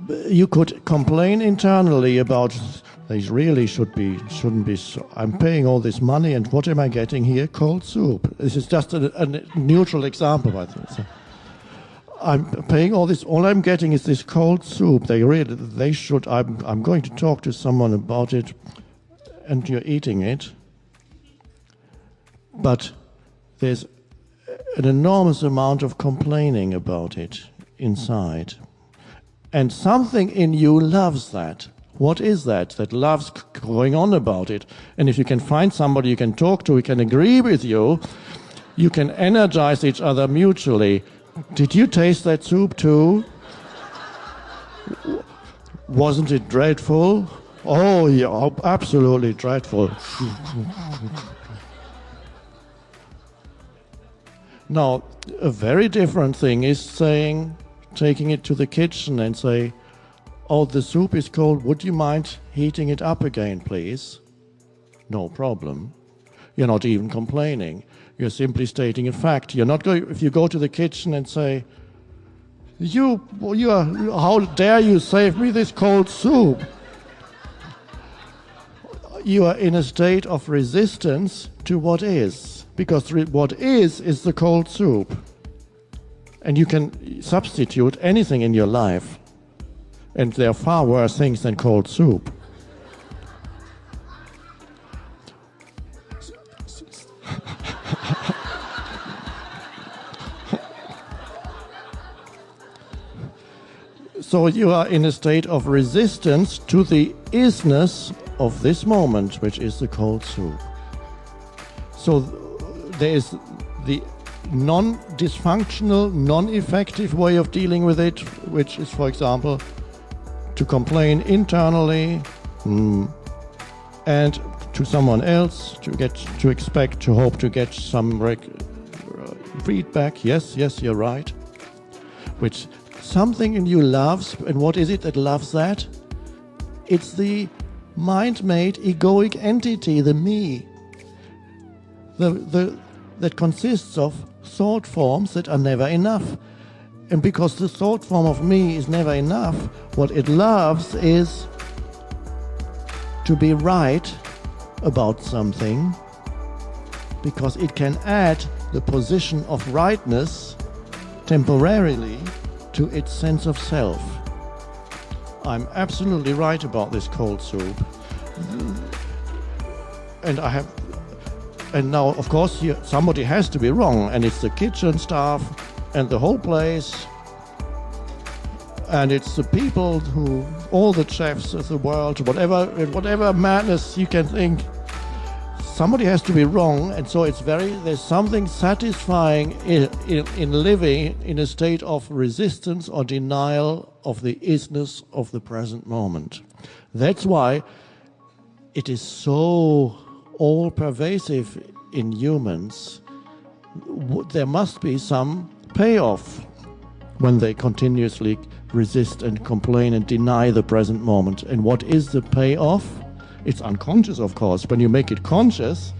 You could complain internally about these really shouldn't be. I'm paying all this money, and what am I getting here? Cold soup. This is just a neutral example, I think. So I'm paying all this. All I'm getting is this cold soup. They should. I'm going to talk to someone about it, and you're eating it. But there's an enormous amount of complaining about it inside. And something in you loves that. What is that? That loves going on about it. And if you can find somebody you can talk to, who can agree with you, you can energize each other mutually. Did you taste that soup too? Wasn't it dreadful? Oh, yeah, absolutely dreadful. Now, a very different thing is taking it to the kitchen and say, oh, the soup is cold, would you mind heating it up again, please? No problem. You're not even complaining. You're simply stating a fact. You're not going, if you go to the kitchen and say, how dare you save me this cold soup? You are in a state of resistance to what is, because what is the cold soup. And you can substitute anything in your life. And there are far worse things than cold soup. So you are in a state of resistance to the isness of this moment, which is the cold soup. So there is the non-dysfunctional, non-effective way of dealing with it, which is, for example, to complain internally and to someone else, to hope to get some feedback. Yes, you're right. Which something in you loves, and what is it that loves that? It's the mind-made egoic entity, the me, that consists of thought forms that are never enough. And because the thought form of me is never enough, what it loves is to be right about something, because it can add the position of rightness temporarily to its sense of self. I'm absolutely right about this cold soup. And now, of course, somebody has to be wrong, and it's the kitchen staff and the whole place, and it's the people all the chefs of the world, whatever madness you can think. Somebody has to be wrong, and so there's something satisfying in living in a state of resistance or denial of the isness of the present moment. That's why it is so all-pervasive in humans. There must be some payoff when they continuously resist and complain and deny the present moment. And what is the payoff? It's unconscious, of course. When you make it conscious,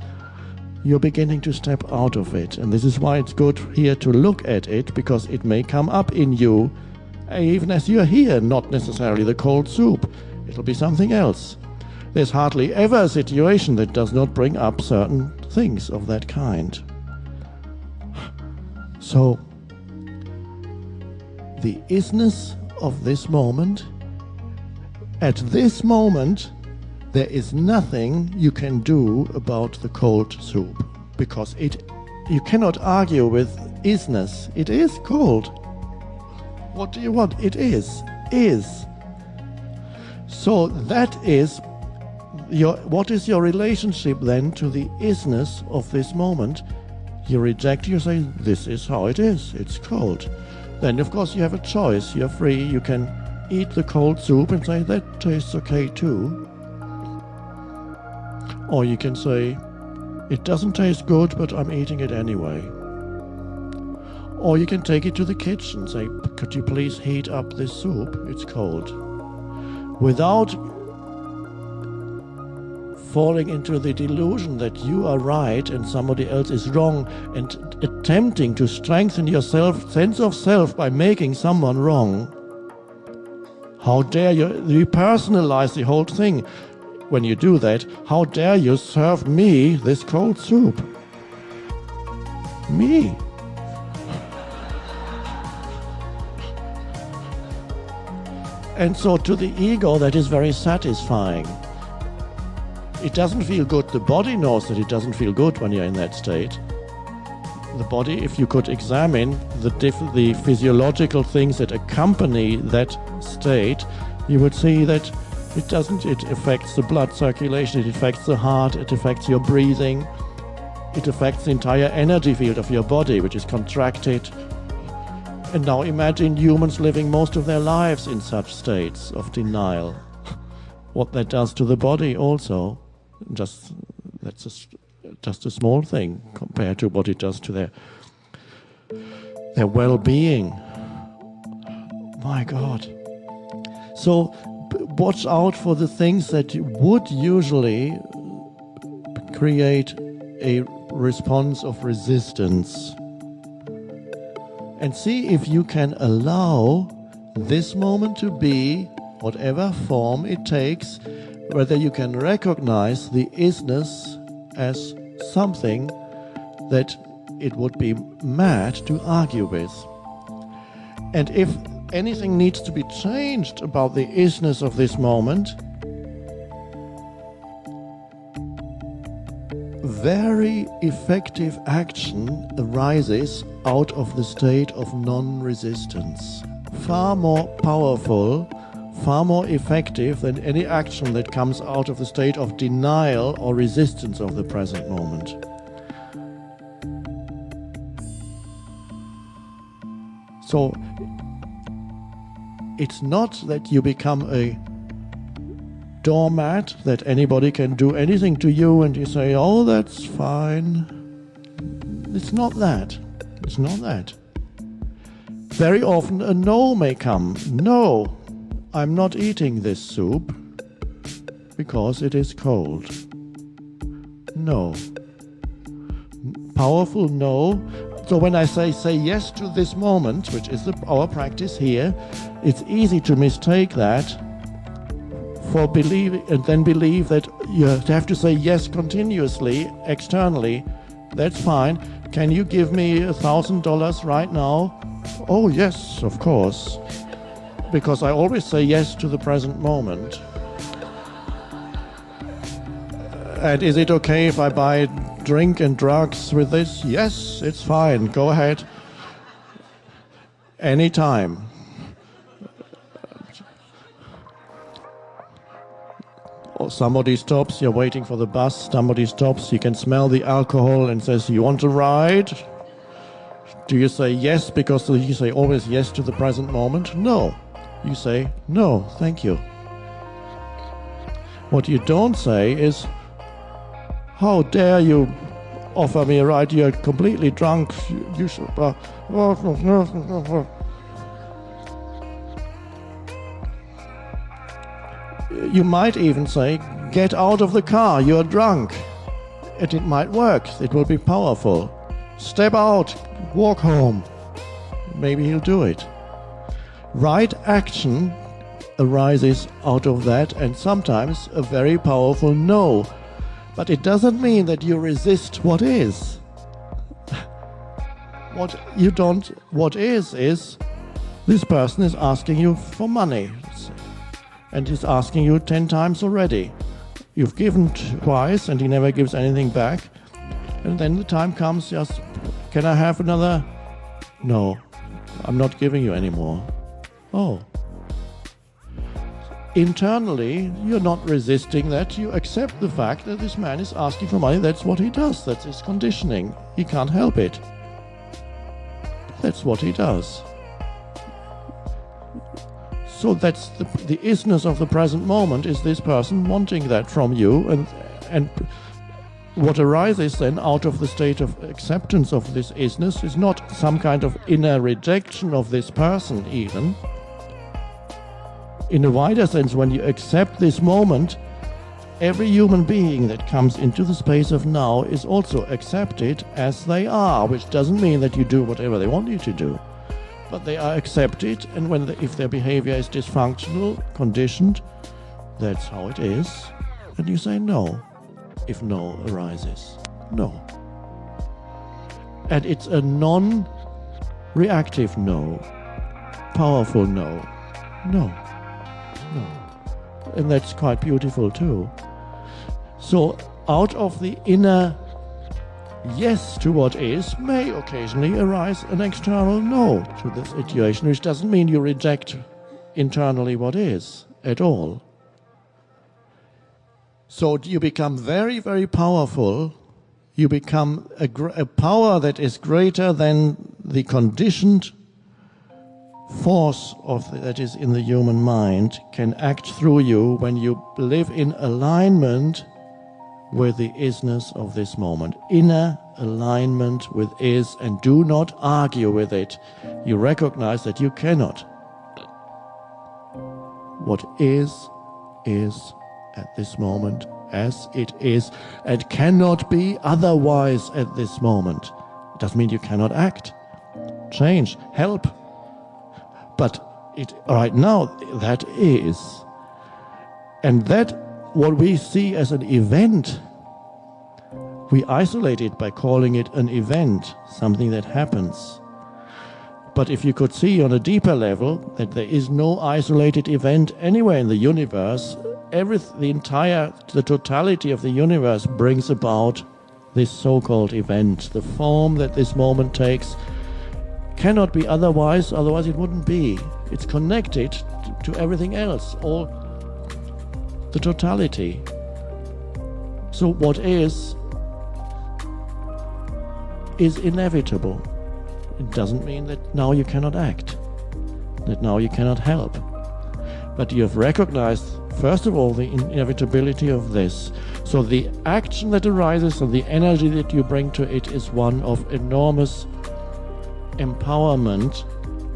you're beginning to step out of it. And this is why it's good here to look at it, because it may come up in you, even as you're here, not necessarily the cold soup. It'll be something else. There's hardly ever a situation that does not bring up certain things of that kind. So, the isness of this moment, at this moment, there is nothing you can do about the cold soup, because you cannot argue with isness. It is cold. What do you want? It is. So that is what is your relationship then to the isness of this moment? You reject, you say, this is how it is, it's cold. Then of course you have a choice, you're free, you can eat the cold soup and say, that tastes okay too. Or you can say, it doesn't taste good, but I'm eating it anyway. Or you can take it to the kitchen and say, could you please heat up this soup, it's cold. Without falling into the delusion that you are right and somebody else is wrong, and attempting to strengthen your sense of self by making someone wrong, How dare you? You personalize the whole thing. When you do that, how dare you serve me this cold soup? Me. And so to the ego, that is very satisfying. It doesn't feel good. The body knows that it doesn't feel good when you're in that state. The body, if you could examine the physiological things that accompany that state, you would see that it affects the blood circulation, it affects the heart, it affects your breathing, it affects the entire energy field of your body, which is contracted. And now imagine humans living most of their lives in such states of denial. What that does to the body also, that's just a small thing compared to what it does to their well-being. My God. So watch out for the things that would usually create a response of resistance. And see if you can allow this moment to be, whatever form it takes, whether you can recognize the isness as something that it would be mad to argue with. And if anything needs to be changed about the isness of this moment, very effective action arises out of the state of non-resistance. Far more powerful, far more effective than any action that comes out of the state of denial or resistance of the present moment. So it's not that you become a doormat, that anybody can do anything to you and you say, oh, that's fine. It's not that. It's not that. Very often a no may come. No, I'm not eating this soup because it is cold. No. Powerful no. So when I say yes to this moment, which is our practice here, it's easy to mistake that for believe, and then believe that you have to say yes continuously, externally. That's fine. Can you give me $1,000 right now? Oh yes, of course. Because I always say yes to the present moment. And is it okay if I buy drink and drugs with this? Yes, it's fine. Go ahead. Anytime. Or somebody stops, you're waiting for the bus, somebody stops, you can smell the alcohol and says, you want to ride? Do you say yes because you say always yes to the present moment? No. You say, no, thank you. What you don't say is, how dare you offer me a ride? You're completely drunk. You should... You might even say, get out of the car, you're drunk. And it might work, it will be powerful. Step out, walk home. Maybe he'll do it. Right action arises out of that, and sometimes a very powerful no. But it doesn't mean that you resist what is. What is this person is asking you for money. And he's asking you 10 times already. You've given twice and he never gives anything back. And then the time comes, just, can I have another? No, I'm not giving you anymore. Oh. Internally, you're not resisting that. You accept the fact that this man is asking for money. That's what he does. That's his conditioning. He can't help it. That's what he does. So that's the isness of the present moment, is this person wanting that from you, and what arises then out of the state of acceptance of this isness is not some kind of inner rejection of this person even. In a wider sense, when you accept this moment, every human being that comes into the space of now is also accepted as they are, which doesn't mean that you do whatever they want you to do. but they are accepted, and if their behavior is dysfunctional, conditioned, that's how it is, and you say no, if no arises. No. And it's a non-reactive no, powerful no. No. No. And that's quite beautiful too. So out of the inner yes to what is may occasionally arise an external no to the situation, which doesn't mean you reject internally what is at all. So you become very, very powerful. You become a power that is greater than the conditioned force that is in the human mind can act through you when you live in alignment with the isness of this moment. Inner alignment with is, and do not argue with it. You recognize that you cannot. What is at this moment as it is, and cannot be otherwise at this moment. It doesn't mean you cannot act, change, help. But right now, that is. And that, what we see as an event, we isolate it by calling it an event, something that happens. But if you could see on a deeper level that there is no isolated event anywhere in the universe, the totality of the universe brings about this so-called event. The form that this moment takes cannot be otherwise it wouldn't be. It's connected to everything else, all the totality. So what is inevitable. It doesn't mean that now you cannot act, that now you cannot help. But you have recognized, first of all, the inevitability of this. So the action that arises and the energy that you bring to it is one of enormous empowerment,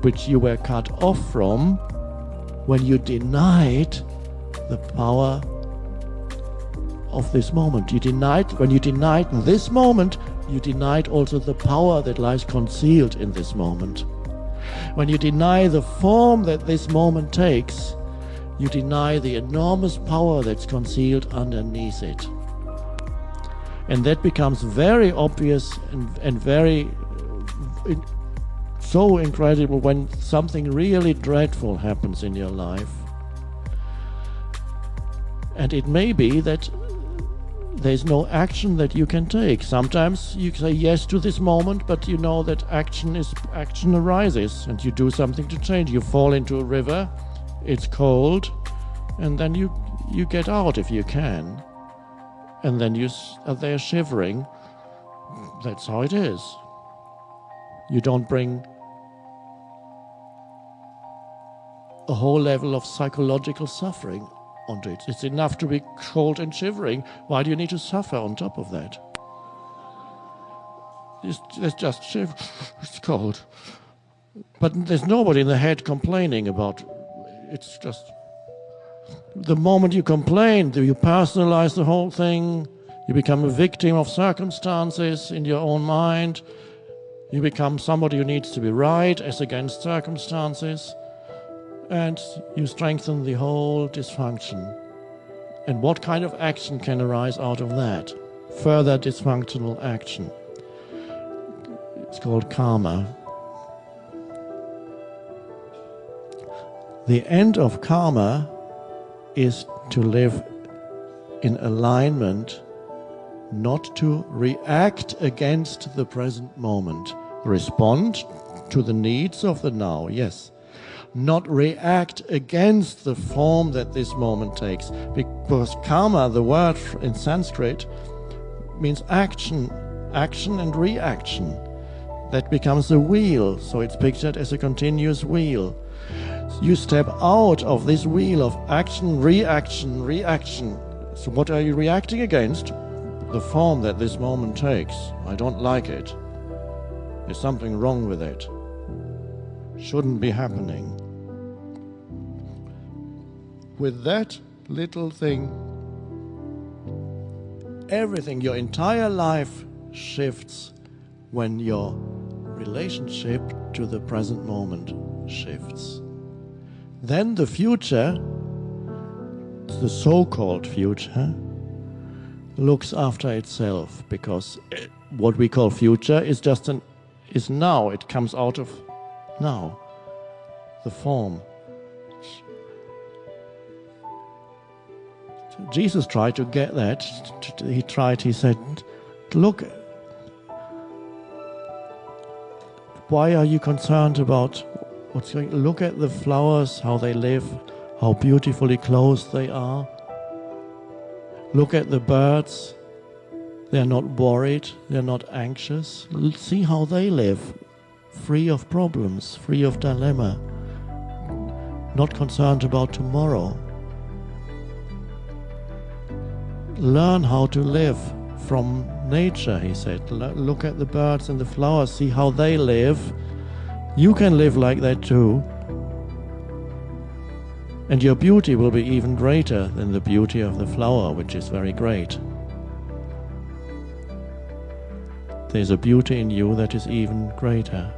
which you were cut off from when you denied the power of this moment. When you denied this moment, you denied also the power that lies concealed in this moment. When you deny the form that this moment takes, you deny the enormous power that's concealed underneath it. And that becomes very obvious and very so incredible when something really dreadful happens in your life. And it may be that there's no action that you can take. Sometimes you say yes to this moment, but you know that action arises and you do something to change. You fall into a river, it's cold, and then you get out if you can. And then you are there shivering. That's how it is. You don't bring a whole level of psychological suffering onto it. It's enough to be cold and shivering. Why do you need to suffer on top of that? It's just shiver. It's cold. But there's nobody in the head complaining about. It's just the moment you complain, you personalize the whole thing. You become a victim of circumstances in your own mind. You become somebody who needs to be right as against circumstances. And you strengthen the whole dysfunction. And what kind of action can arise out of that? Further dysfunctional action. It's called karma. The end of karma is to live in alignment, not to react against the present moment. Respond to the needs of the now, yes. Not react against the form that this moment takes. Because karma, the word in Sanskrit, means action and reaction. That becomes a wheel, so it's pictured as a continuous wheel. You step out of this wheel of action, reaction, reaction. So what are you reacting against? The form that this moment takes. I don't like it. There's something wrong with it. Shouldn't be happening. With that little thing, everything, your entire life shifts when your relationship to the present moment shifts. Then the future, the so-called future, looks after itself, because what we call future is is now. It comes out of now, the form. Jesus tried to get that. He said, look, why are you concerned about what's going on? Look at the flowers, how they live, how beautifully clothed they are. Look at the birds. They're not worried, they're not anxious. See how they live, free of problems, free of dilemma, not concerned about tomorrow. Learn how to live from nature, he said. Look at the birds and the flowers, see how they live. You can live like that too. And your beauty will be even greater than the beauty of the flower, which is very great. There's a beauty in you that is even greater.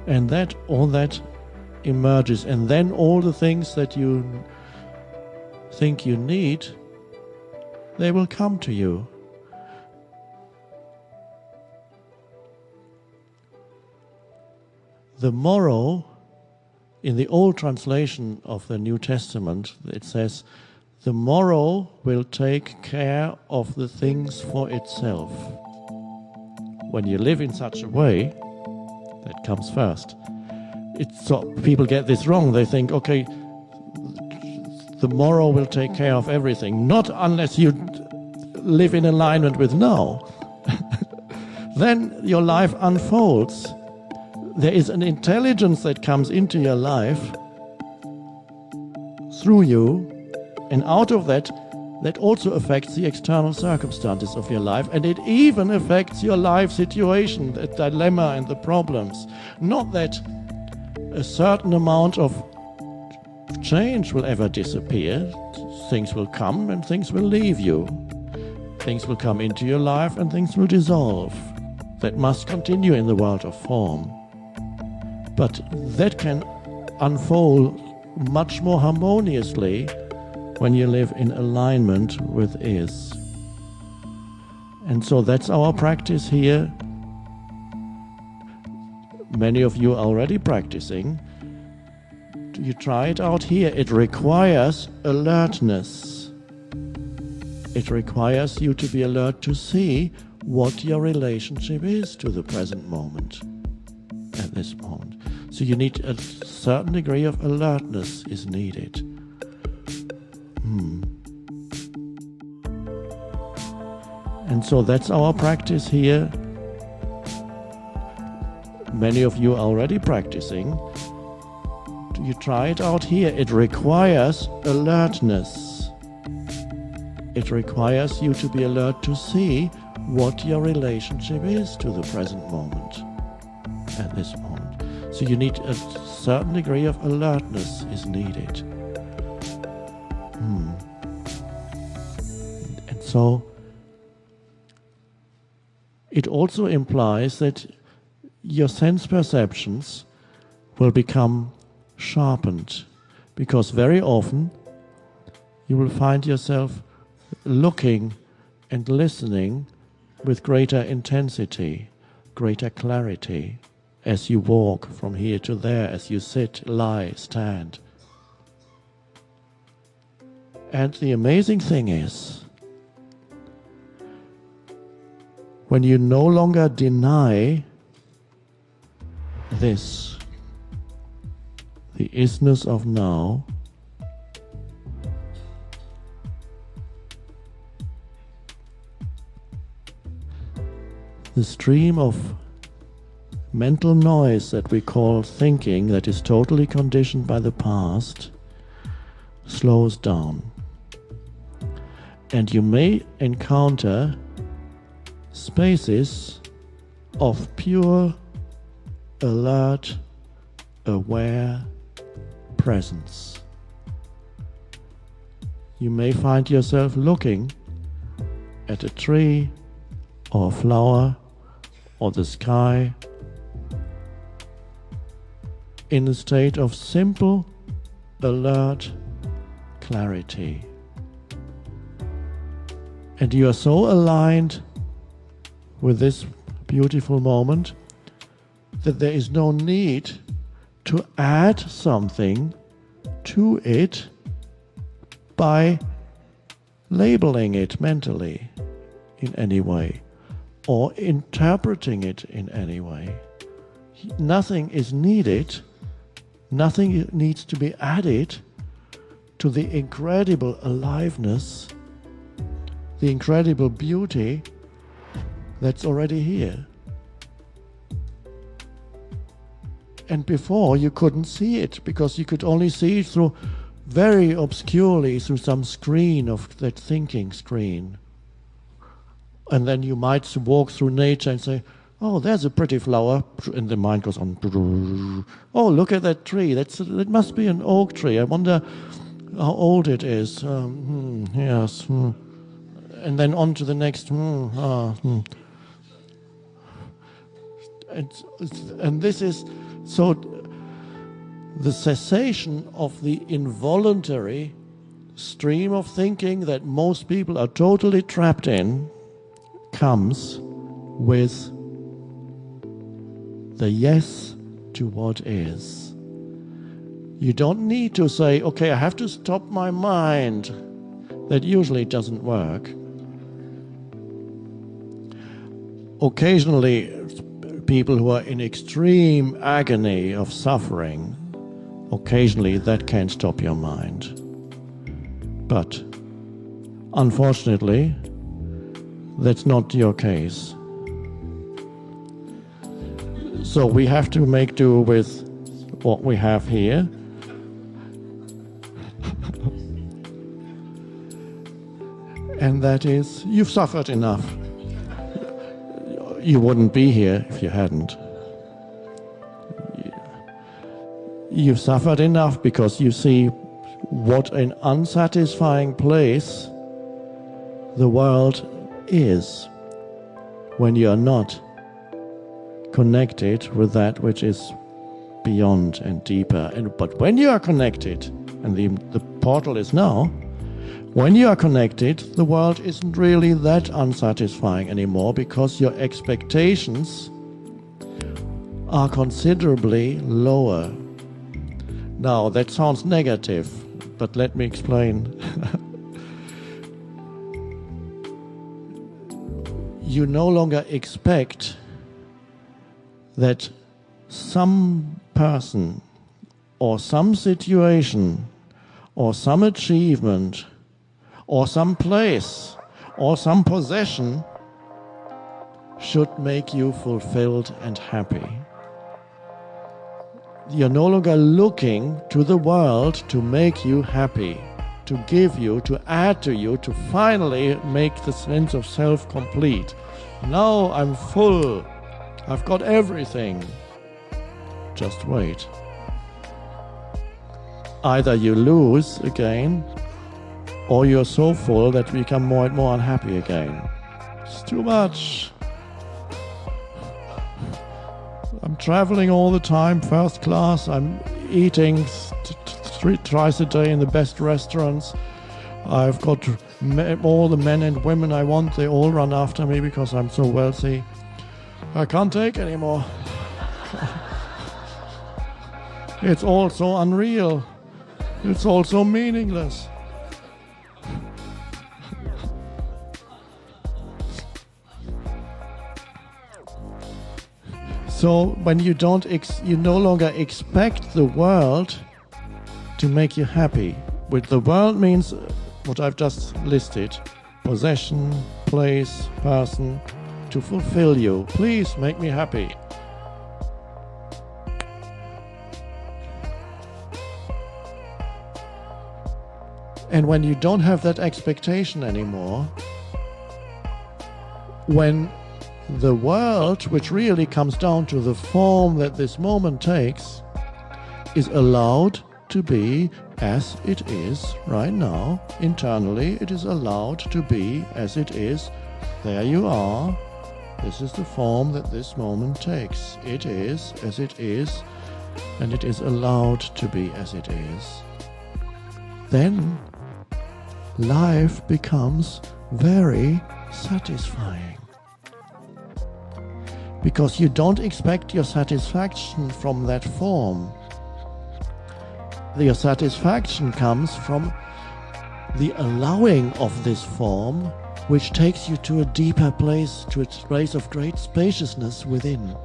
And all that emerges, and then all the things that you think you need, they will come to you. The morrow, in the old translation of the New Testament, it says, the morrow will take care of the things for itself. When you live in such a way, that comes first. So people get this wrong. They think, okay, the morrow will take care of everything. Not unless you live in alignment with now. Then your life unfolds. There is an intelligence that comes into your life through you, and out of that also affects the external circumstances of your life, and it even affects your life situation, the dilemma and the problems. Not that a certain amount of change will ever disappear. Things will come and things will leave you. Things will come into your life and things will dissolve. That must continue in the world of form. But that can unfold much more harmoniously when you live in alignment with is. And so that's our practice here. Many of you are already practicing. You try it out here. It requires alertness. It requires you to be alert to see what your relationship is to the present moment, at this moment. So you need a certain degree of alertness is needed. And so that's our practice here. Many of you are already practicing. You try it out here. It requires alertness. It requires you to be alert to see what your relationship is to the present moment, at this moment. So you need a certain degree of alertness is needed. And so it also implies that your sense perceptions will become sharpened, because very often you will find yourself looking and listening with greater intensity, greater clarity, as you walk from here to there, as you sit, lie, stand. And the amazing thing is, when you no longer deny this, the isness of now, the stream of mental noise that we call thinking, that is totally conditioned by the past, slows down. And you may encounter spaces of pure, alert, aware presence. You may find yourself looking at a tree or a flower or the sky in a state of simple, alert clarity. And you are so aligned with this beautiful moment that there is no need to add something to it by labeling it mentally in any way or interpreting it in any way. Nothing is needed, nothing needs to be added to the incredible aliveness, the incredible beauty that's already here. And before you couldn't see it because you could only see it through very obscurely through some screen of that thinking screen. And then you might walk through nature and say, oh, there's a pretty flower, and the mind goes on. Oh, look at that tree. It must be an oak tree. I wonder how old it is. Yes. And then on to the next. And this is so. The cessation of the involuntary stream of thinking that most people are totally trapped in comes with the yes to what is. You don't need to say, okay, I have to stop my mind. That usually doesn't work. Occasionally, people who are in extreme agony of suffering, occasionally that can stop your mind. But unfortunately, that's not your case. So we have to make do with what we have here. And that is, you've suffered enough. You wouldn't be here if you hadn't. You've suffered enough because you see what an unsatisfying place the world is when you are not connected with that which is beyond and deeper. But when you are connected, and the portal is now, when you are connected, the world isn't really that unsatisfying anymore because your expectations are considerably lower. Now, that sounds negative, but let me explain. You no longer expect that some person or some situation or some achievement or some place or some possession should make you fulfilled and happy. You're no longer looking to the world to make you happy, to give you, to add to you, to finally make the sense of self complete. Now I'm full. I've got everything. Just wait. Either you lose again, or you're so full that you become more and more unhappy again. It's too much. I'm traveling all the time, first class. I'm eating thrice a day in the best restaurants. I've got all the men and women I want. They all run after me because I'm so wealthy. I can't take anymore. It's all so unreal. It's all so meaningless. So when you you no longer expect the world to make you happy. With the world means what I've just listed: possession, place, person, to fulfill you. Please make me happy. And when you don't have that expectation anymore, when the world, which really comes down to the form that this moment takes, is allowed to be as it is right now. Internally, it is allowed to be as it is. There you are. This is the form that this moment takes. It is as it is. and it is allowed to be as it is, then life becomes very satisfying. Because you don't expect your satisfaction from that form. Your satisfaction comes from the allowing of this form, which takes you to a deeper place, to a place of great spaciousness within.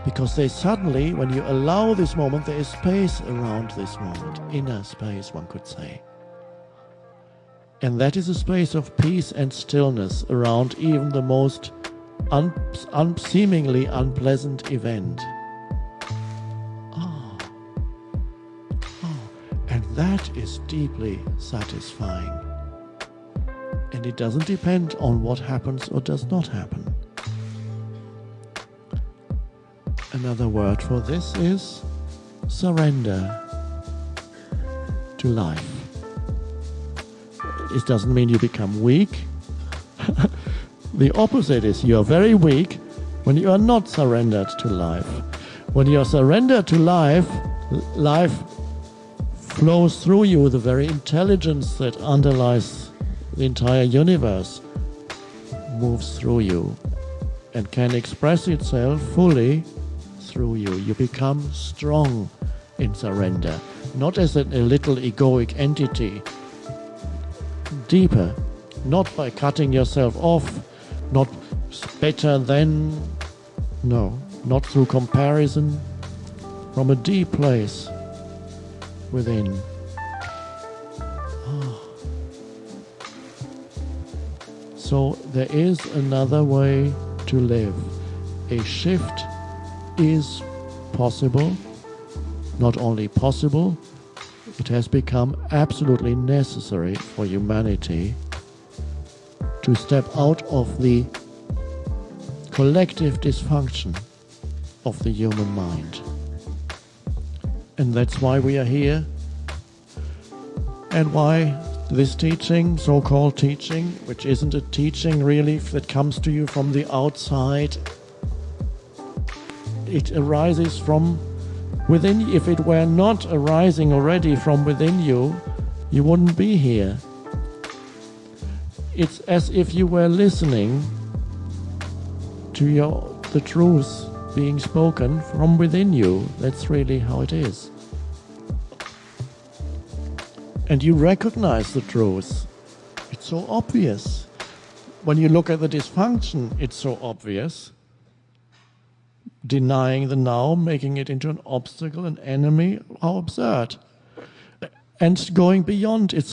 Because they suddenly, when you allow this moment, there is space around this moment, inner space, one could say. And that is a space of peace and stillness around even the most seemingly unpleasant event. And that is deeply satisfying. And it doesn't depend on what happens or does not happen. Another word for this is surrender to life. It doesn't mean you become weak. The opposite is you are very weak when you are not surrendered to life. When you are surrendered to life, life flows through you. The very intelligence that underlies the entire universe moves through you and can express itself fully through you. You become strong in surrender, not as a little egoic entity, deeper, not by cutting yourself off, not better than, no, not through comparison, from a deep place within. So there is another way to live. A shift is possible, not only possible, it has become absolutely necessary for humanity to step out of the collective dysfunction of the human mind. And that's why we are here, and why this teaching, so-called teaching, which isn't a teaching really that comes to you from the outside, it arises from within. If it were not arising already from within you, you wouldn't be here. It's as if you were listening to the truth being spoken from within you. That's really how it is. And you recognize the truth. It's so obvious. When you look at the dysfunction, it's so obvious. Denying the now, making it into an obstacle, an enemy, how absurd. And going beyond, it's